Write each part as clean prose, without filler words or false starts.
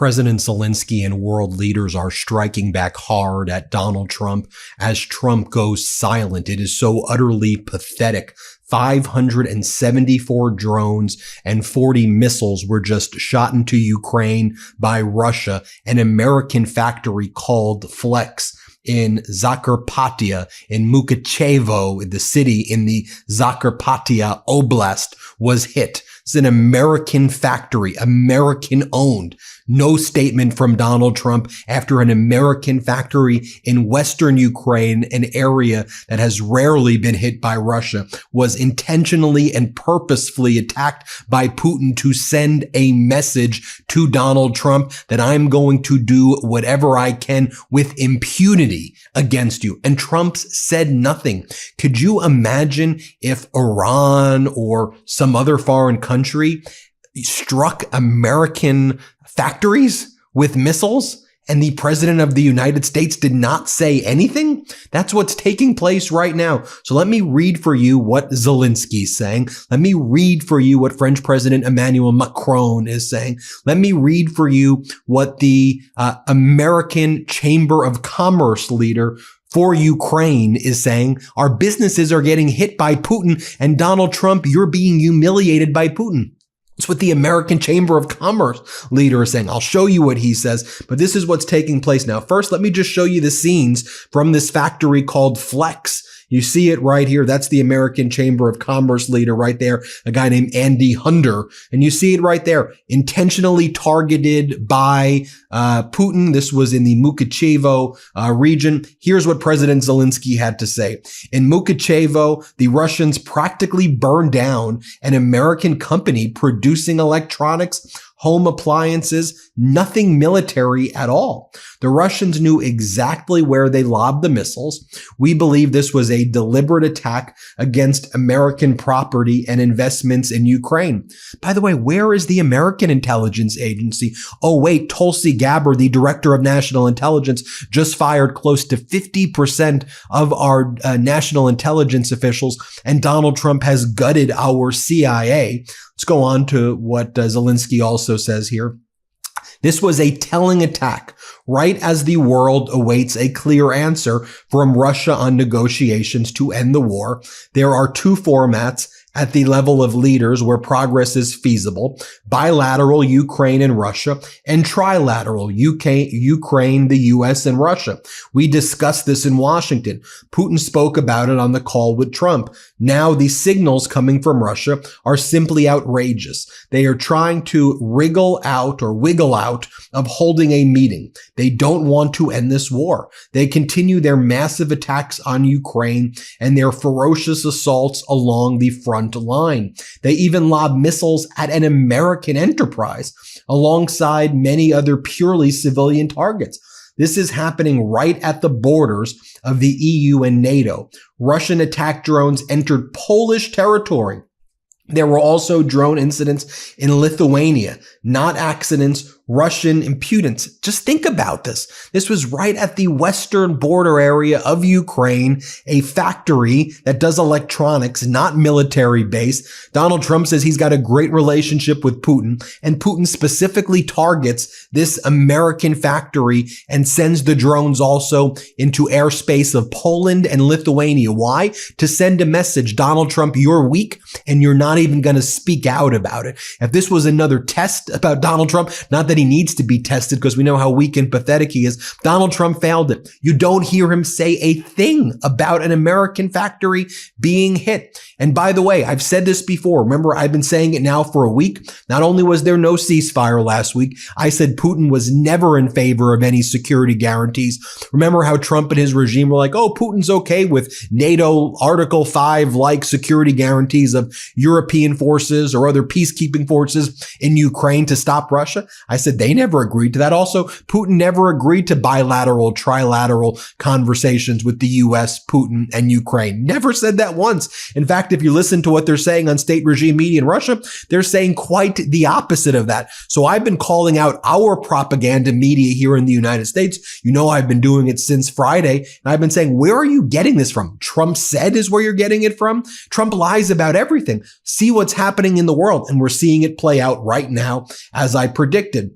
President Zelenskyy and world leaders are striking back hard at Donald Trump as Trump goes silent. It is so utterly pathetic. 574 drones and 40 missiles were just shot into Ukraine by Russia. An American factory called Flex in Zakarpattia, in Mukachevo, the city in the Zakarpattia Oblast, was hit. It's an American factory, American owned. No statement from Donald Trump after an American factory in Western Ukraine, an area that has rarely been hit by Russia, was intentionally and purposefully attacked by Putin to send a message to Donald Trump that I'm going to do whatever I can with impunity against you. And Trump said nothing. Could you imagine if Iran or some other foreign country struck American factories with missiles and the president of the United States did not say anything? That's what's taking place right now. So let me read for you what Zelenskyy is saying. Let me read for you what French President Emmanuel Macron is saying. Let me read for you what the American Chamber of Commerce leader for Ukraine is saying. Our businesses are getting hit by Putin, and Donald Trump, you're being humiliated by Putin. It's what the American Chamber of Commerce leader is saying. I'll show you what he says, but this is what's taking place now. First, let me just show you the scenes from this factory called Flex. You see it right here. That's the American Chamber of Commerce leader right there, a guy named Andy Hunter. And you see it right there, intentionally targeted by Putin. This was in the Mukachevo region. Here's what President Zelenskyy had to say. In Mukachevo, the Russians practically burned down an American company producing electronics, home appliances, nothing military at all. The Russians knew exactly where they lobbed the missiles. We believe this was a deliberate attack against American property and investments in Ukraine. By the way, where is the American intelligence agency? Oh, wait, Tulsi Gabbard, the director of national intelligence, just fired close to 50% of our national intelligence officials, and Donald Trump has gutted our CIA. Let's go on to what Zelenskyy also says here. This was a telling attack right as the world awaits a clear answer from Russia on negotiations to end the war. There are two formats at the level of leaders where progress is feasible: bilateral, Ukraine and Russia, and trilateral, Ukraine, the US, and Russia. We discussed this in Washington. Putin spoke about it on the call with Trump. Now the signals coming from Russia are simply outrageous. They are trying to wriggle out of holding a meeting. They don't want to end this war. They continue their massive attacks on Ukraine and their ferocious assaults along the front line. They even lob missiles at an American enterprise alongside many other purely civilian targets. This is happening right at the borders of the EU and NATO. Russian attack drones entered Polish territory. There were also drone incidents in Lithuania, not accidents, Russian impudence. Just think about this. This was right at the western border area of Ukraine, a factory that does electronics, not military base. Donald Trump says he's got a great relationship with Putin, and Putin specifically targets this American factory and sends the drones also into airspace of Poland and Lithuania. Why? To send a message. Donald Trump, you're weak and you're not even going to speak out about it. If this was another test about Donald Trump, not that he needs to be tested because we know how weak and pathetic he is, Donald Trump failed it. You don't hear him say a thing about an American factory being hit. And by the way, I've said this before. Remember, I've been saying it now for a week. Not only was there no ceasefire last week, I said Putin was never in favor of any security guarantees. Remember how Trump and his regime were like, oh, Putin's okay with NATO Article 5-like security guarantees of European forces or other peacekeeping forces in Ukraine to stop Russia? I said they never agreed to that. Also, Putin never agreed to bilateral, trilateral conversations with the US, Putin, and Ukraine. Never said that once. In fact, if you listen to what they're saying on state regime media in Russia, they're saying quite the opposite of that. So I've been calling out our propaganda media here in the United States. You know, I've been doing it since Friday, and I've been saying, where are you getting this from? Trump said is where you're getting it from? Trump lies about everything. See what's happening in the world, and we're seeing it play out right now as I predicted.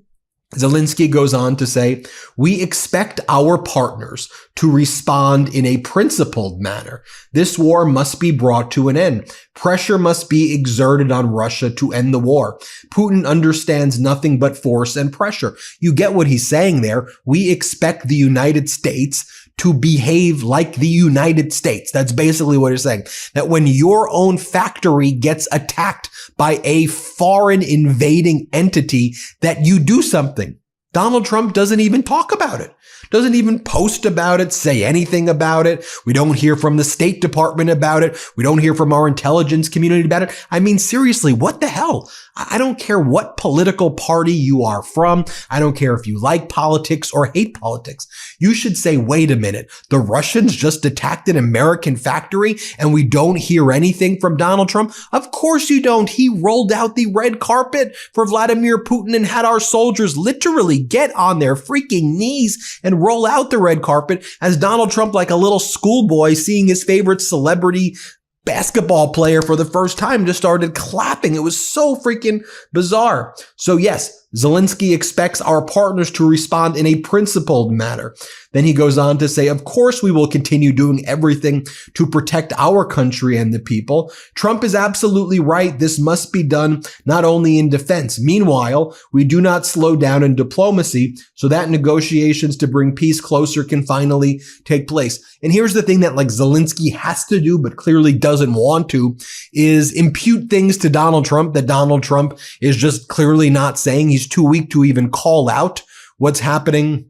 Zelenskyy goes on to say, we expect our partners to respond in a principled manner. This war must be brought to an end. Pressure must be exerted on Russia to end the war. Putin understands nothing but force and pressure. You get what he's saying there. We expect the United States to behave like the United States. That's basically what he's saying. That when your own factory gets attacked by a foreign invading entity, that you do something. Donald Trump doesn't even talk about it. Doesn't even post about it, say anything about it. We don't hear from the State Department about it. We don't hear from our intelligence community about it. I mean, seriously, what the hell? I don't care what political party you are from. I don't care if you like politics or hate politics. You should say, wait a minute, the Russians just attacked an American factory and we don't hear anything from Donald Trump? Of course you don't. He rolled out the red carpet for Vladimir Putin and had our soldiers literally get on their freaking knees and roll out the red carpet as Donald Trump, like a little schoolboy seeing his favorite celebrity basketball player for the first time, just started clapping. It was so freaking bizarre. So yes, Zelenskyy expects our partners to respond in a principled manner. Then he goes on to say, of course, we will continue doing everything to protect our country and the people. Trump is absolutely right. This must be done not only in defense. Meanwhile, we do not slow down in diplomacy so that negotiations to bring peace closer can finally take place. And here's the thing that like Zelenskyy has to do, but clearly doesn't want to, is impute things to Donald Trump that Donald Trump is just clearly not saying. He's too weak to even call out what's happening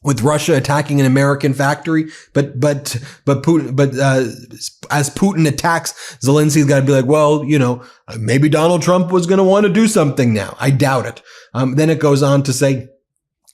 with Russia attacking an American factory, but Putin, as Putin attacks, Zelensky's got to be like, well, you know, maybe Donald Trump was going to want to do something now. I doubt it. Then it goes on to say,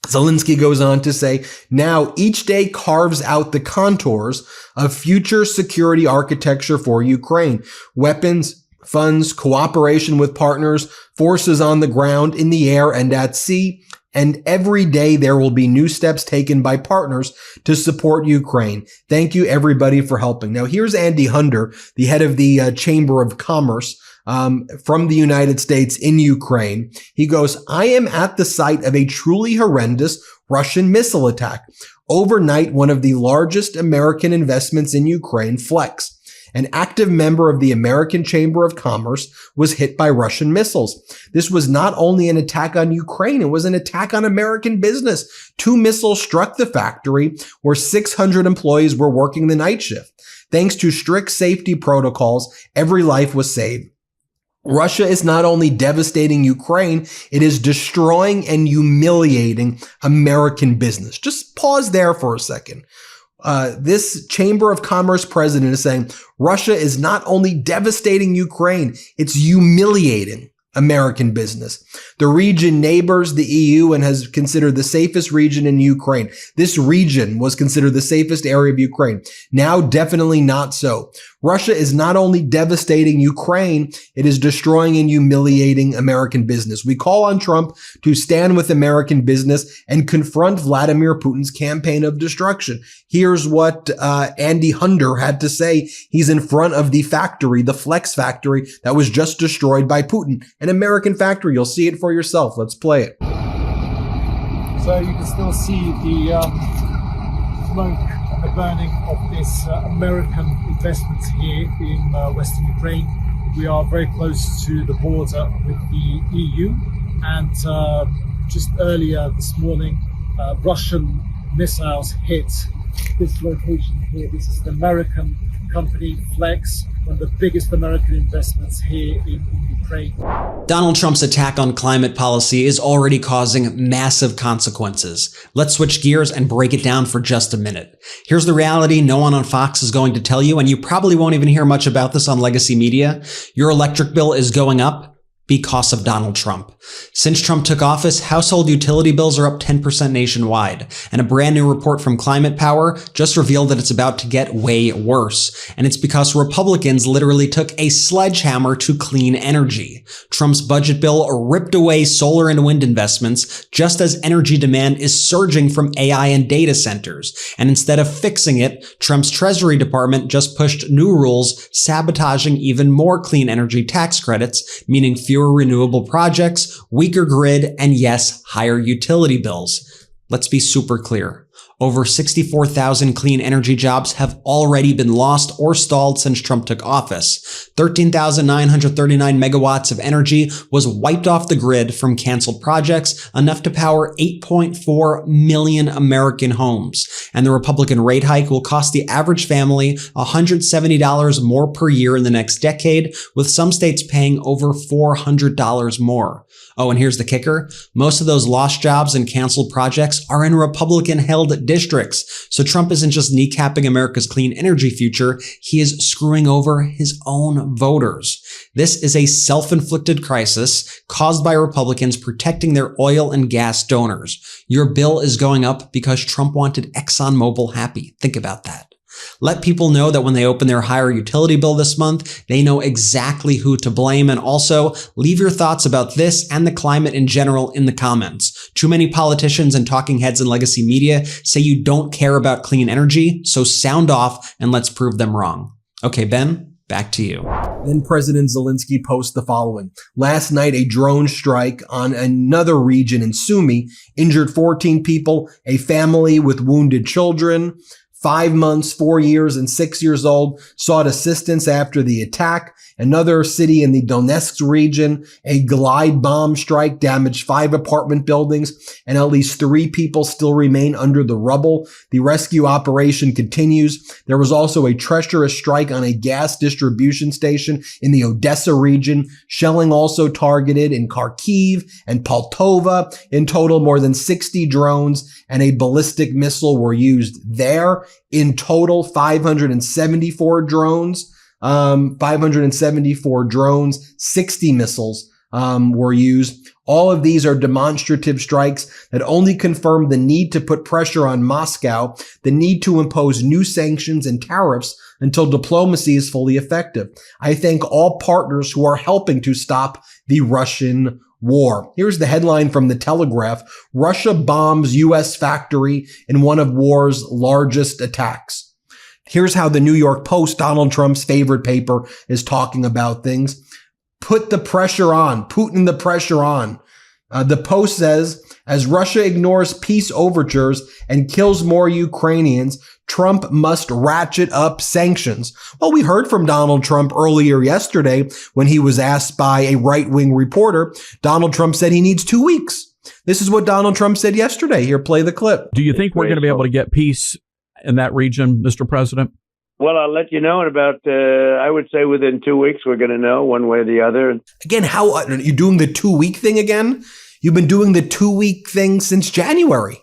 Zelenskyy goes on to say, now each day carves out the contours of future security architecture for Ukraine. Weapons, funds, cooperation with partners, forces on the ground, in the air, and at sea. And every day there will be new steps taken by partners to support Ukraine. Thank you, everybody, for helping. Now, here's Andy Hunter, the head of the Chamber of Commerce from the United States in Ukraine. He goes, I am at the site of a truly horrendous Russian missile attack. Overnight, one of the largest American investments in Ukraine, Flex, an active member of the American Chamber of Commerce, was hit by Russian missiles. This was not only an attack on Ukraine, it was an attack on American business. 2 missiles struck the factory where 600 employees were working the night shift. Thanks to strict safety protocols, every life was saved. Russia is not only devastating Ukraine, it is destroying and humiliating American business. Just pause there for a second. This Chamber of Commerce president is saying Russia is not only devastating Ukraine, it's humiliating American business. The region neighbors the EU and has considered the safest region in Ukraine. This region was considered the safest area of Ukraine. Now, definitely not so. Russia is not only devastating Ukraine, it is destroying and humiliating American business. We call on Trump to stand with American business and confront Vladimir Putin's campaign of destruction. Here's what Andy Hunter had to say. He's in front of the factory, the Flex factory that was just destroyed by Putin. An American factory. You'll see it for yourself. Let's play it. So you can still see the smoke and the burning of this American investments here in Western Ukraine. We are very close to the border with the EU, and just earlier this morning, Russian missiles hit this location here. This is an American company, Flex, one of the biggest American investments here in Ukraine. Donald Trump's attack on climate policy is already causing massive consequences. Let's switch gears and break it down for just a minute. Here's the reality no one on Fox is going to tell you, and you probably won't even hear much about this on legacy media. Your electric bill is going up because of Donald Trump. Since Trump took office, household utility bills are up 10% nationwide, and a brand new report from Climate Power just revealed that it's about to get way worse. And it's because Republicans literally took a sledgehammer to clean energy. Trump's budget bill ripped away solar and wind investments just as energy demand is surging from AI and data centers. And instead of fixing it, Trump's Treasury Department just pushed new rules sabotaging even more clean energy tax credits, meaning fewer fewer renewable projects, weaker grid, and yes, higher utility bills. Let's be super clear. Over 64,000 clean energy jobs have already been lost or stalled since Trump took office. 13,939 megawatts of energy was wiped off the grid from canceled projects, enough to power 8.4 million American homes. And the Republican rate hike will cost the average family $170 more per year in the next decade, with some states paying over $400 more. Oh, and here's the kicker. Most of those lost jobs and canceled projects are in Republican-held districts. So Trump isn't just kneecapping America's clean energy future, he is screwing over his own voters. This is a self-inflicted crisis caused by Republicans protecting their oil and gas donors. Your bill is going up because Trump wanted ExxonMobil happy. Think about that. Let people know that when they open their higher utility bill this month, they know exactly who to blame. And also, leave your thoughts about this and the climate in general in the comments. Too many politicians and talking heads in legacy media say you don't care about clean energy, so sound off and let's prove them wrong. Okay, Ben, back to you. Then President Zelenskyy posts the following. Last night, a drone strike on another region in Sumy injured 14 people, a family with wounded children. 5 months, 4 years, and 6 years old sought assistance after the attack. Another city in the Donetsk region, a glide bomb strike damaged 5 apartment buildings, and at least 3 people still remain under the rubble. The rescue operation continues. There was also a treacherous strike on a gas distribution station in the Odessa region. Shelling also targeted in Kharkiv and Poltava. In total, more than 60 drones and a ballistic missile were used there. In total, 574 drones, 60 missiles were used. All of these are demonstrative strikes that only confirm the need to put pressure on Moscow, the need to impose new sanctions and tariffs until diplomacy is fully effective. I thank all partners who are helping to stop the Russian war. Here's the headline from the Telegraph. Russia bombs U.S. factory in one of war's largest attacks. Here's how the New York Post, Donald Trump's favorite paper, is talking about things. Put the pressure on. Putin the pressure on. The Post says, as Russia ignores peace overtures and kills more Ukrainians, Trump must ratchet up sanctions. Well, we heard from Donald Trump earlier yesterday when he was asked by a right-wing reporter. Donald Trump said he needs 2 weeks. This is what Donald Trump said yesterday. Here, play the clip. Do you think we're going to be able to get peace in that region, Mr. President? Well, I'll let you know in about, I would say within 2 weeks, we're going to know one way or the other. Again, how are you doing the 2 week thing again? You've been doing the 2 week thing since January.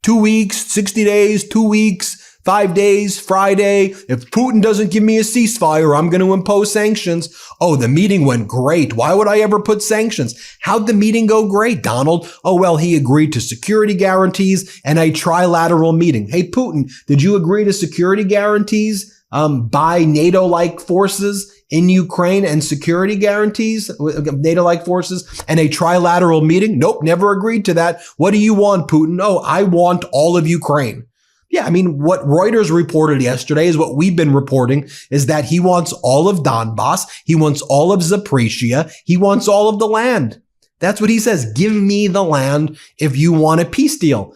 2 weeks, 60 days, 2 weeks, 5 days, Friday. If Putin doesn't give me a ceasefire, I'm going to impose sanctions. Oh, the meeting went great. Why would I ever put sanctions? How'd the meeting go great, Donald? Oh, well, he agreed to security guarantees and a trilateral meeting. Hey, Putin, did you agree to security guarantees by NATO-like forces in Ukraine and security guarantees, NATO-like forces, and a trilateral meeting? Nope, never agreed to that. What do you want, Putin? Oh, I want all of Ukraine. Yeah, I mean, what Reuters reported yesterday is what we've been reporting, is that he wants all of Donbass. He wants all of Zaporizhia. He wants all of the land. That's what he says. Give me the land if you want a peace deal.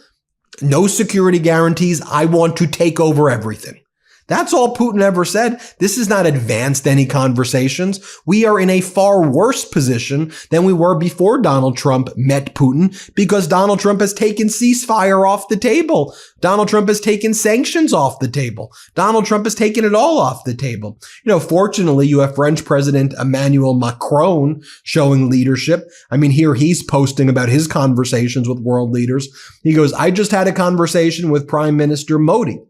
No security guarantees. I want to take over everything. That's all Putin ever said. This has not advanced any conversations. We are in a far worse position than we were before Donald Trump met Putin, because Donald Trump has taken ceasefire off the table. Donald Trump has taken sanctions off the table. Donald Trump has taken it all off the table. You know, fortunately, you have French President Emmanuel Macron showing leadership. I mean, here he's posting about his conversations with world leaders. He goes, I just had a conversation with Prime Minister Modi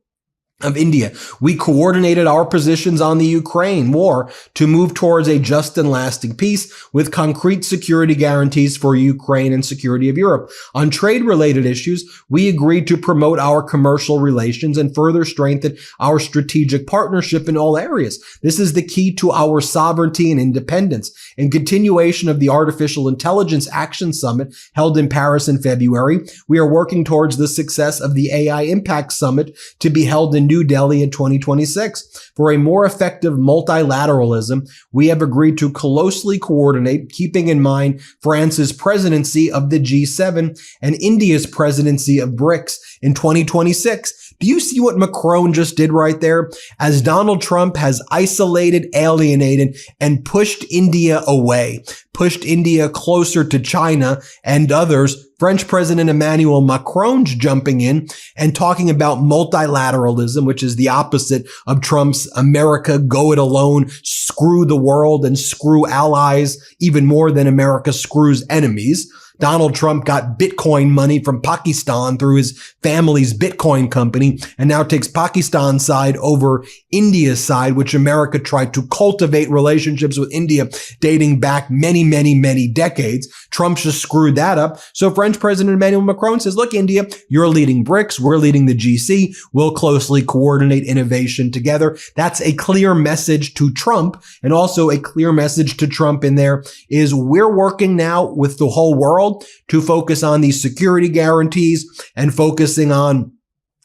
of India. We coordinated our positions on the Ukraine war to move towards a just and lasting peace with concrete security guarantees for Ukraine and security of Europe. On trade-related issues, we agreed to promote our commercial relations and further strengthen our strategic partnership in all areas. This is the key to our sovereignty and independence. In continuation of the Artificial Intelligence Action Summit held in Paris in February, we are working towards the success of the AI Impact Summit to be held in New Delhi in 2026. For a more effective multilateralism, we have agreed to closely coordinate, keeping in mind France's presidency of the G7 and India's presidency of BRICS in 2026. Do you see what Macron just did right there? As Donald Trump has isolated, alienated, and pushed India away, pushed India closer to China and others, French President Emmanuel Macron's jumping in and talking about multilateralism, which is the opposite of Trump's America, go it alone, screw the world and screw allies even more than America screws enemies. Donald Trump got Bitcoin money from Pakistan through his family's Bitcoin company and now takes Pakistan's side over India's side, which America tried to cultivate relationships with India dating back many, many, many decades. Trump just screwed that up. So French President Emmanuel Macron says, look, India, you're leading BRICS. We're leading the GC. We'll closely coordinate innovation together. That's a clear message to Trump. And also a clear message to Trump in there is we're working now with the whole world to focus on these security guarantees and focusing on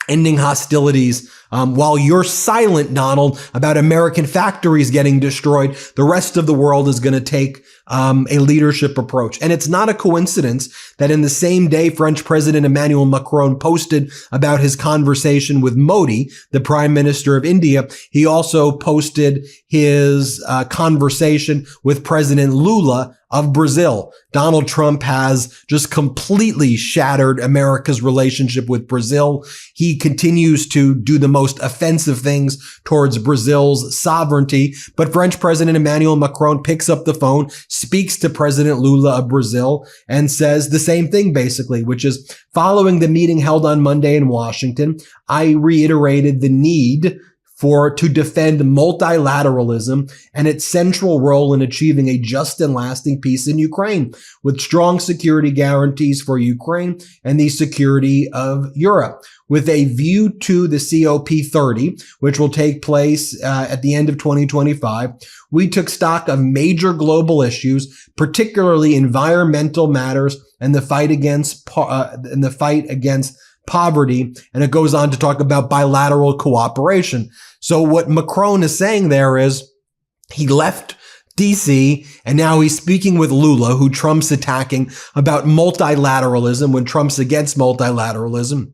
ending hostilities. While you're silent, Donald, about American factories getting destroyed, the rest of the world is going to take a leadership approach. And it's not a coincidence that in the same day French President Emmanuel Macron posted about his conversation with Modi, the Prime Minister of India, he also posted his conversation with President Lula of Brazil. Donald Trump has just completely shattered America's relationship with Brazil. He continues to do the most offensive things towards Brazil's sovereignty. But French President Emmanuel Macron picks up the phone, speaks to President Lula of Brazil, and says the same thing, basically, which is following the meeting held on Monday in Washington, I reiterated the need to defend multilateralism and its central role in achieving a just and lasting peace in Ukraine, with strong security guarantees for Ukraine and the security of Europe. With a view to the COP30, which will take place at the end of 2025, we took stock of major global issues, particularly environmental matters and the fight against poverty. And it goes on to talk about bilateral cooperation. So what Macron is saying there is he left DC and now he's speaking with Lula, who Trump's attacking, about multilateralism when Trump's against multilateralism.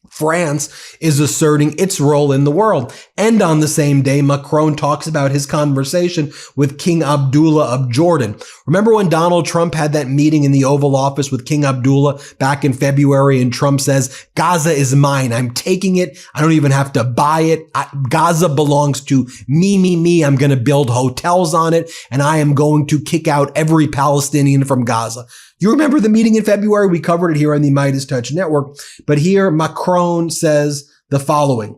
France is asserting its role in the world. And on the same day, Macron talks about his conversation with King Abdullah of Jordan. Remember when Donald Trump had that meeting in the Oval Office with King Abdullah back in February, and Trump says, Gaza is mine. I'm taking it. I don't even have to buy it. Gaza belongs to me. I'm going to build hotels on it, and I am going to kick out every Palestinian from Gaza. You remember the meeting in February? We covered it here on the Midas Touch Network. But here, Macron says the following.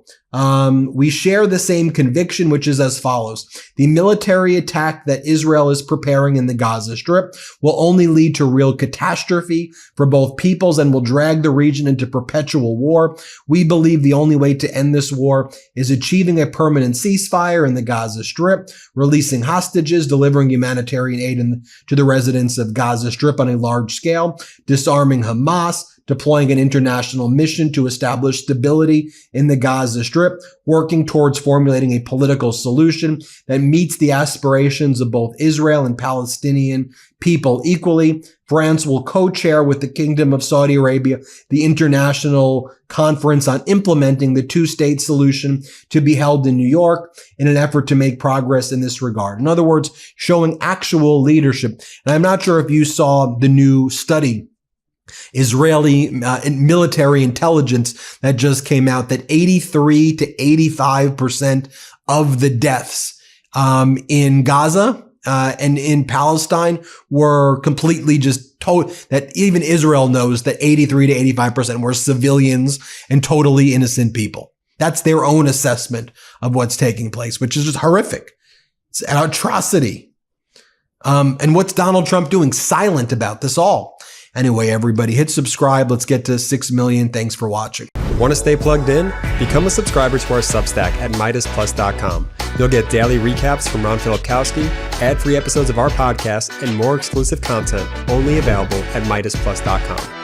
We share the same conviction, which is as follows. The military attack that Israel is preparing in the Gaza Strip will only lead to real catastrophe for both peoples and will drag the region into perpetual war. We believe the only way to end this war is achieving a permanent ceasefire in the Gaza Strip, releasing hostages, delivering humanitarian aid to the residents of Gaza Strip on a large scale, disarming Hamas, deploying an international mission to establish stability in the Gaza Strip, working towards formulating a political solution that meets the aspirations of both Israel and Palestinian people equally. France will co-chair with the Kingdom of Saudi Arabia the international conference on implementing the two-state solution to be held in New York in an effort to make progress in this regard. In other words, showing actual leadership. And I'm not sure if you saw the new study, Israeli military intelligence, that just came out, that 83 to 85% of the deaths in Gaza and in Palestine were completely just that even Israel knows that 83 to 85% were civilians and totally innocent people. That's their own assessment of what's taking place, which is just horrific. It's an atrocity. And what's Donald Trump doing? Silent about this all. Anyway, everybody, hit subscribe. Let's get to 6 million. Thanks for watching. Want to stay plugged in? Become a subscriber to our Substack at MidasPlus.com. You'll get daily recaps from Ron Filipkowski, ad-free episodes of our podcast, and more exclusive content only available at MidasPlus.com.